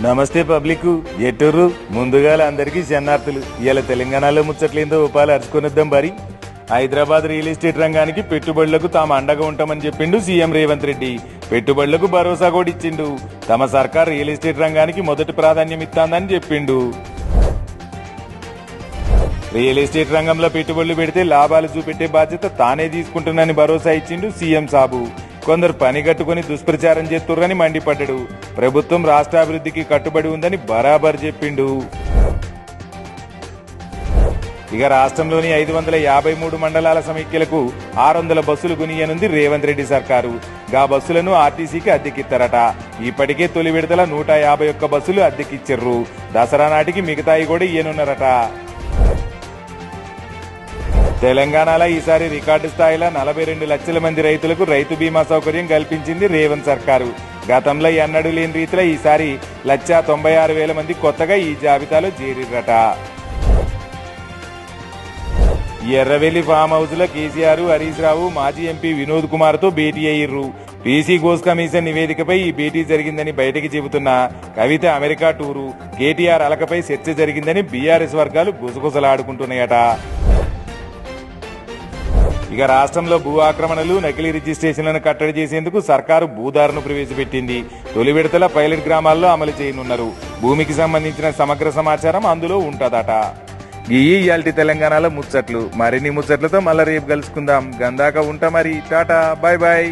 నమస్తే పబ్లిక్ ఎటుర్రు ముందుగాల అందరికీ శరణార్థులు. ఇవాళ తెలంగాణలో ముచ్చట్లేందో ఉపాలు అరుచుకొనిద్దాం బరి. హైదరాబాద్ రియల్ ఎస్టేట్ రంగానికి పెట్టుబడులకు తాము అండగా ఉంటామని చెప్పిండు సీఎం రేవంత్ రెడ్డి. పెట్టుబడులకు భరోసా కూడా ఇచ్చిండు. తమ సర్కార్ రియల్ ఎస్టేట్ రంగానికి మొదటి ప్రాధాన్యం ఇస్తాందని చెప్పిండు. రియల్ ఎస్టేట్ రంగంలో పెట్టుబడులు పెడితే లాభాలు చూపెట్టే బాధ్యత తానే తీసుకుంటున్నానని భరోసా ఇచ్చిండు సీఎం సాబు. కొందరు పని కట్టుకుని దుష్ప్రచారం చేస్తుర్రని మండిపడ్డాడు. ప్రభుత్వం రాష్ట్రాభివృద్ధికి కట్టుబడి ఉందని బరాబర్ చెప్పిండు. ఇక రాష్ట్రంలోని 553 మండలాల సమైక్యలకు 600 బస్సులు కొనియనుంది రేవంత్ రెడ్డి సర్కారు. గా బస్సులను ఆర్టీసీకి అద్దెకిస్తారట. ఇప్పటికే తొలి విడతల 151 బస్సులు అద్దెకిచ్చిర్రు. దసరా నాటికి మిగతాయి కూడా ఇయ్యనున్నారట. తెలంగాణలో ఈసారి రికార్డు స్థాయిలో 42 లక్షల మంది రైతులకు రైతు బీమా సౌకర్యం కల్పించింది రేవంత్ సర్కారు. గతంలో ఎన్నడూ లేని రీతిలో ఈసారి 1,96,000 మంది కొత్తగా ఈ జాబితాలో చేరిర్రట. ఎర్రవెల్లి ఫామ్ హౌస్ లో కేసీఆర్, హరీష్ రావు, మాజీ ఎంపీ వినోద్ కుమార్ తో భేటీ అయ్యిర్రు. పీసీ ఘోష్ కమిషన్ నివేదికపై ఈ భేటీ జరిగిందని బయటకి చెబుతున్న కవిత అమెరికా టూరు, కేటీఆర్ అలకపై చర్చ జరిగిందని బీఆర్ఎస్ వర్గాలు గుసగుసలాడుకుంటున్నాయట. ఇక రాష్ట్రంలో భూ ఆక్రమణలు, నకిలీ రిజిస్ట్రేషన్లను కట్టడి చేసేందుకు సర్కారు భూదారును ప్రవేశపెట్టింది. తొలి విడతల పైలట్ గ్రామాల్లో అమలు చేయనున్నారు. భూమికి సంబంధించిన సమగ్ర సమాచారం అందులో ఉంటదట. ఇయాల్టి తెలంగాణలో ముచ్చట్లు. మరిన్ని ముచ్చట్లతో మళ్ళా రేపు కలుసుకుందాం. గందాక ఉంటా మరి. Tata, bye bye.